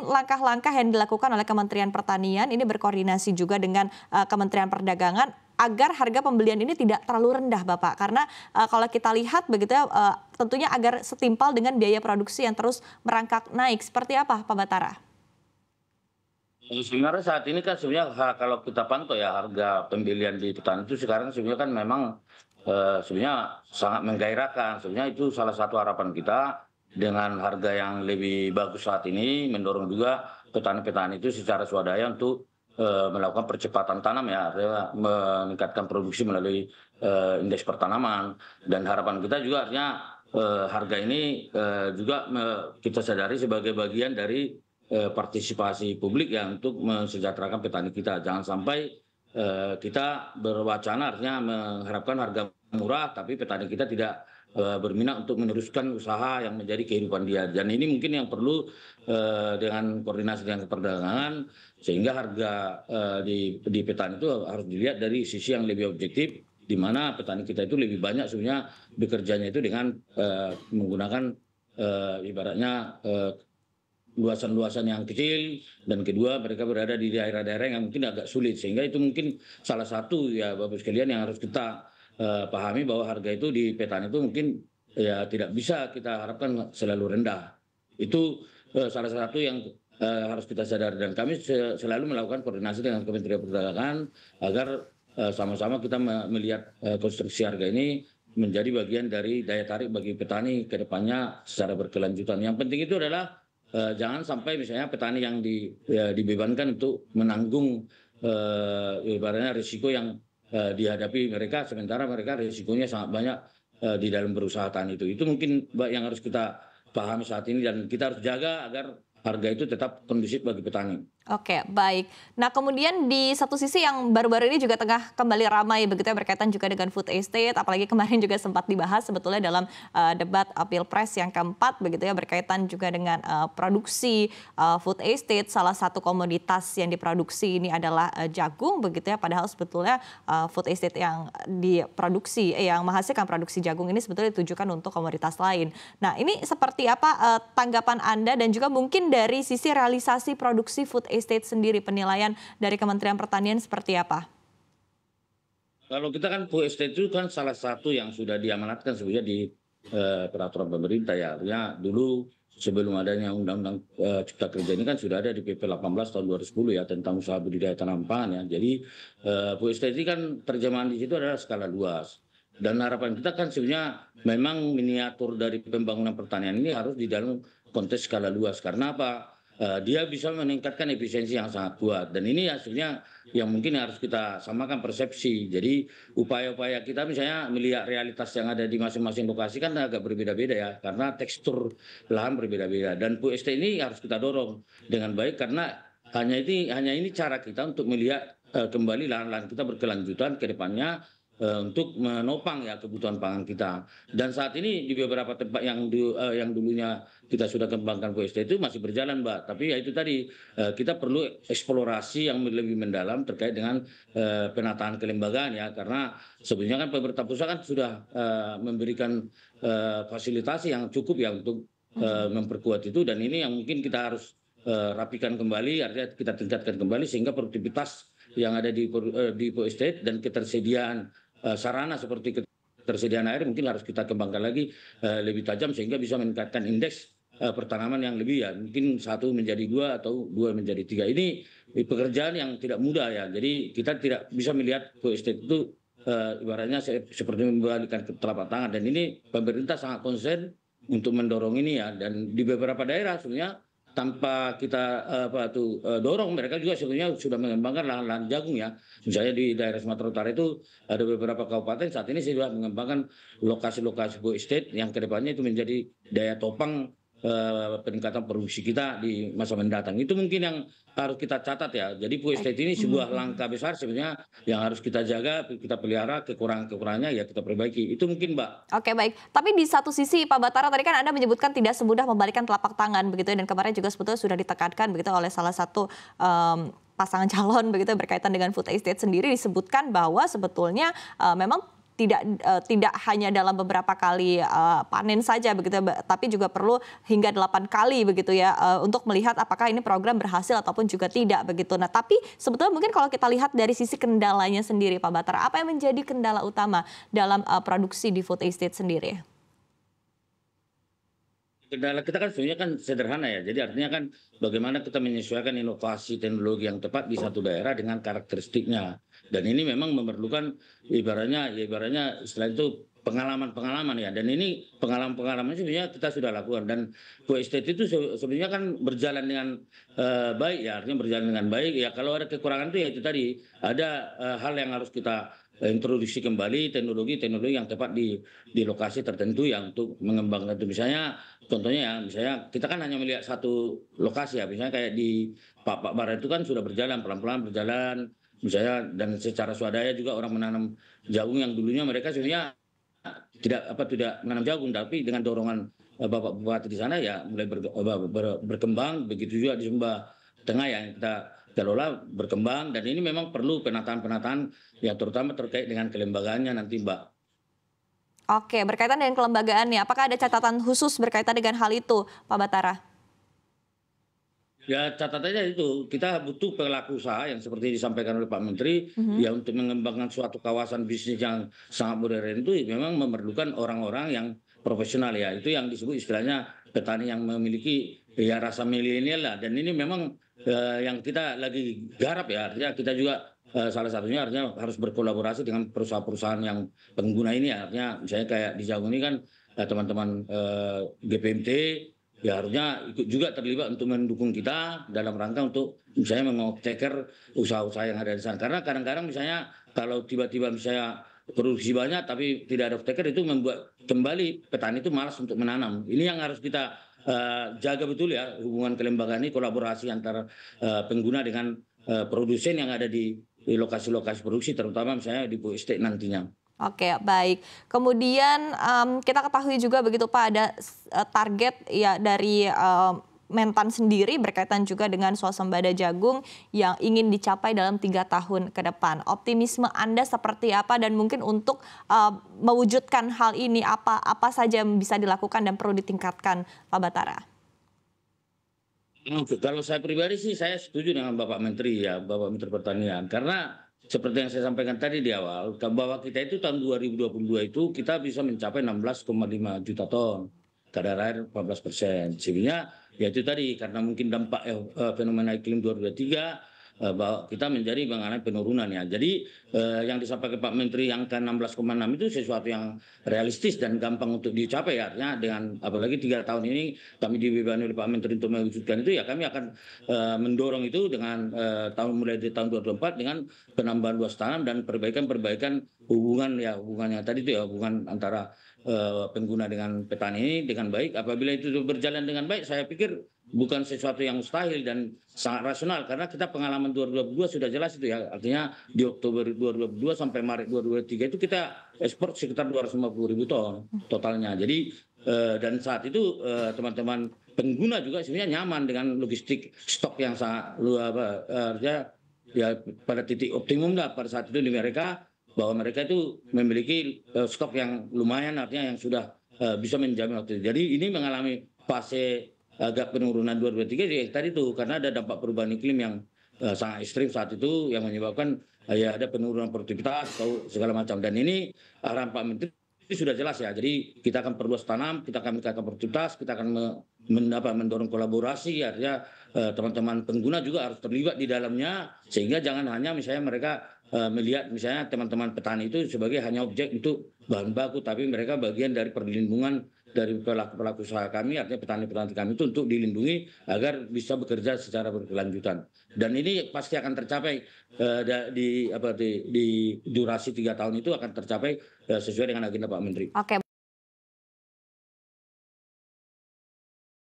langkah-langkah yang dilakukan oleh Kementerian Pertanian ini berkoordinasi juga dengan Kementerian Perdagangan agar harga pembelian ini tidak terlalu rendah, Bapak? Karena kalau kita lihat begitu ya, tentunya agar setimpal dengan biaya produksi yang terus merangkak naik. Seperti apa, Pak Batara? Sebenarnya saat ini kan sebenarnya kalau kita pantau ya harga pembelian di petani itu sekarang sebenarnya kan memang sebenarnya sangat menggairahkan. Sebenarnya itu salah satu harapan kita dengan harga yang lebih bagus saat ini mendorong juga petani-petani itu secara swadaya untuk melakukan percepatan tanam ya, artinya meningkatkan produksi melalui indeks pertanaman. Dan harapan kita juga artinya harga ini juga kita sadari sebagai bagian dari partisipasi publik ya untuk mensejahterakan petani kita. Jangan sampai kita berwacana artinya mengharapkan harga murah tapi petani kita tidak berminat untuk meneruskan usaha yang menjadi kehidupan dia. Dan ini mungkin yang perlu dengan koordinasi dengan perdagangan sehingga harga di petani itu harus dilihat dari sisi yang lebih objektif, di mana petani kita itu lebih banyak sebenarnya bekerjanya itu dengan menggunakan ibaratnya luasan-luasan yang kecil, dan kedua mereka berada di daerah-daerah yang mungkin agak sulit, sehingga itu mungkin salah satu ya Bapak sekalian yang harus kita pahami bahwa harga itu di petani itu mungkin ya tidak bisa kita harapkan selalu rendah. Itu salah satu yang harus kita sadar, dan kami selalu melakukan koordinasi dengan Kementerian Perdagangan agar sama-sama kita melihat konstruksi harga ini menjadi bagian dari daya tarik bagi petani ke depannya secara berkelanjutan. Yang penting itu adalah jangan sampai misalnya petani yang dibebankan untuk menanggung ibaratnya risiko yang dihadapi mereka, sementara mereka risikonya sangat banyak di dalam berusaha tani itu. Itu mungkin yang harus kita pahami saat ini, dan kita harus jaga agar harga itu tetap kondusif bagi petani. Oke, baik. Nah, kemudian di satu sisi yang baru-baru ini juga tengah kembali ramai begitu ya, berkaitan juga dengan food estate, apalagi kemarin juga sempat dibahas sebetulnya dalam debat Pilpres yang keempat begitu ya, berkaitan juga dengan produksi food estate. Salah satu komoditas yang diproduksi ini adalah jagung begitu ya, padahal sebetulnya food estate yang diproduksi yang menghasilkan produksi jagung ini sebetulnya ditujukan untuk komoditas lain. Nah, ini seperti apa tanggapan Anda dan juga mungkin dari sisi realisasi produksi food estate sendiri, penilaian dari Kementerian Pertanian seperti apa? Kalau kita kan food estate itu kan salah satu yang sudah diamanatkan sebenarnya di peraturan pemerintah ya. Artinya dulu sebelum adanya Undang-Undang Cipta Kerja ini kan sudah ada di PP 18 tahun 2010 ya tentang usaha budidaya tanam pangan ya. Jadi food estate ini kan terjemahan di situ adalah skala luas. Dan harapan kita kan sebenarnya memang miniatur dari pembangunan pertanian ini harus di dalam konteks skala luas. Karena apa? Dia bisa meningkatkan efisiensi yang sangat kuat, dan ini hasilnya yang mungkin harus kita samakan persepsi. Jadi upaya-upaya kita misalnya melihat realitas yang ada di masing-masing lokasi kan agak berbeda-beda ya, karena tekstur lahan berbeda-beda, dan food estate ini harus kita dorong dengan baik karena hanya ini cara kita untuk melihat kembali lahan-lahan kita berkelanjutan ke depannya untuk menopang ya kebutuhan pangan kita. Dan saat ini di beberapa tempat yang dulunya kita sudah kembangkan food estate itu masih berjalan, Mbak. Tapi ya itu tadi kita perlu eksplorasi yang lebih mendalam terkait dengan penataan kelembagaan ya, karena sebenarnya kan pemerintah pusat kan sudah memberikan fasilitasi yang cukup ya untuk memperkuat itu, dan ini yang mungkin kita harus rapikan kembali, artinya kita tingkatkan kembali sehingga produktivitas yang ada di food estate dan ketersediaan sarana seperti ketersediaan air mungkin harus kita kembangkan lagi lebih tajam sehingga bisa meningkatkan indeks pertanaman yang lebih ya, mungkin 1 menjadi 2 atau 2 menjadi 3. Ini pekerjaan yang tidak mudah ya, jadi kita tidak bisa melihat food estate itu ibaratnya seperti membalikkan telapak tangan, dan ini pemerintah sangat konsen untuk mendorong ini ya. Dan di beberapa daerah sebenarnya tanpa kita dorong, mereka juga sebenarnya sudah mengembangkan lahan-lahan jagung ya. Misalnya di daerah Sumatera Utara itu ada beberapa kabupaten saat ini sudah mengembangkan lokasi-lokasi food estate yang kedepannya itu menjadi daya topang peningkatan produksi kita di masa mendatang. Itu mungkin yang harus kita catat ya. Jadi food estate ini sebuah langkah besar sebenarnya yang harus kita jaga, kita pelihara, kekurangan-kekurangannya ya kita perbaiki. Itu mungkin, Mbak. Oke, baik. Tapi di satu sisi Pak Batara tadi kan Anda menyebutkan tidak semudah membalikkan telapak tangan begitu ya, dan kemarin juga sebetulnya sudah ditekankan begitu oleh salah satu pasangan calon begitu berkaitan dengan food estate sendiri, disebutkan bahwa sebetulnya memang tidak hanya dalam beberapa kali panen saja begitu, tapi juga perlu hingga 8 kali begitu ya untuk melihat apakah ini program berhasil ataupun juga tidak begitu. Nah, tapi sebetulnya mungkin kalau kita lihat dari sisi kendalanya sendiri Pak Batara, apa yang menjadi kendala utama dalam produksi di food estate sendiri? Kendala kita kan sebenarnya kan sederhana ya. Jadi artinya kan bagaimana kita menyesuaikan inovasi teknologi yang tepat di satu daerah dengan karakteristiknya. Dan ini memang memerlukan ibaratnya istilah itu pengalaman-pengalaman ya. Dan ini pengalaman-pengalaman sebenarnya kita sudah lakukan. Dan Go Estate itu sebenarnya kan berjalan dengan baik ya. Artinya berjalan dengan baik. Ya kalau ada kekurangan itu ya itu tadi. Ada hal yang harus kita introduksi kembali teknologi-teknologi yang tepat di lokasi tertentu yang untuk mengembangkan itu. Misalnya contohnya ya, misalnya kita kan hanya melihat satu lokasi ya, misalnya kayak di Pak Barat itu kan sudah berjalan pelan-pelan berjalan, misalnya dan secara swadaya juga orang menanam jagung yang dulunya mereka sebenarnya tidak menanam jagung, tapi dengan dorongan Bapak Bupati di sana ya mulai berkembang, begitu juga di Sumba Tengah yang kita kelola berkembang dan ini memang perlu penataan-penataan yang terutama terkait dengan kelembagaannya nanti Mbak. Oke, berkaitan dengan kelembagaannya, apakah ada catatan khusus berkaitan dengan hal itu, Pak Batara? Ya catatannya itu, kita butuh pelaku usaha yang seperti disampaikan oleh Pak Menteri, Mhm. ya untuk mengembangkan suatu kawasan bisnis yang sangat modern itu memang memerlukan orang-orang yang profesional ya. Itu yang disebut istilahnya petani yang memiliki ya rasa milenial lah. Dan ini memang yang kita lagi garap ya. Artinya kita juga salah satunya artinya harus berkolaborasi dengan perusahaan-perusahaan yang pengguna ini ya. Artinya misalnya kayak di Jagung ini kan teman-teman GPMT ya harusnya ikut juga terlibat untuk mendukung kita dalam rangka untuk misalnya mengobceker usaha-usaha yang ada di sana. Karena kadang-kadang misalnya kalau tiba-tiba misalnya produksi banyak tapi tidak ada obceker itu membuat kembali petani itu malas untuk menanam. Ini yang harus kita jaga betul ya hubungan kelembagaan ini kolaborasi antara pengguna dengan produsen yang ada di lokasi-lokasi produksi terutama misalnya di food estate nantinya. Oke, baik. Kemudian kita ketahui juga begitu Pak ada target ya dari Mentan sendiri berkaitan juga dengan swasembada jagung yang ingin dicapai dalam 3 tahun ke depan. Optimisme Anda seperti apa dan mungkin untuk mewujudkan hal ini apa saja yang bisa dilakukan dan perlu ditingkatkan Pak Batara? Kalau saya pribadi sih saya setuju dengan Bapak Menteri ya, Bapak Menteri Pertanian. Karena seperti yang saya sampaikan tadi di awal, bahwa kita itu tahun 2022 itu kita bisa mencapai 16,5 juta ton. Kadar air 14%. Sehingga ya itu tadi karena mungkin dampak fenomena iklim 2023 bahwa kita menjadi mengalami penurunan ya. Jadi yang disampaikan Pak Menteri yang ke 16,6 itu sesuatu yang realistis dan gampang untuk dicapai ya. Artinya dengan apalagi 3 tahun ini kami dibebani oleh Pak Menteri untuk mewujudkan itu ya kami akan mendorong itu dengan mulai dari tahun 2024 dengan penambahan luas tanam dan perbaikan-perbaikan hubungannya tadi itu ya hubungan antara pengguna dengan petani ini dengan baik. Apabila itu berjalan dengan baik, saya pikir bukan sesuatu yang mustahil dan sangat rasional karena kita pengalaman 2022 sudah jelas itu ya. Artinya di Oktober 2022 sampai Maret 2023 itu kita ekspor sekitar 250.000 ton totalnya. Jadi dan saat itu teman-teman pengguna juga sebenarnya nyaman dengan logistik stok yang sangat artinya ya pada titik optimum lah pada saat itu di mereka bahwa mereka itu memiliki stok yang lumayan artinya yang sudah bisa menjamin waktu itu. Jadi ini mengalami fase agak penurunan 2023 ya tadi itu karena ada dampak perubahan iklim yang sangat ekstrim saat itu yang menyebabkan ya ada penurunan produktivitas atau segala macam dan ini arahan Pak Menteri itu sudah jelas ya. Jadi kita akan perluas tanam, kita akan meningkatkan produktivitas, kita akan mendorong kolaborasi artinya teman-teman pengguna juga harus terlibat di dalamnya sehingga jangan hanya misalnya mereka melihat misalnya teman-teman petani itu sebagai hanya objek untuk bahan baku tapi mereka bagian dari perlindungan dari pelaku usaha kami artinya petani-petani kami itu untuk dilindungi agar bisa bekerja secara berkelanjutan dan ini pasti akan tercapai di durasi 3 tahun itu akan tercapai sesuai dengan agenda Pak Menteri. Oke.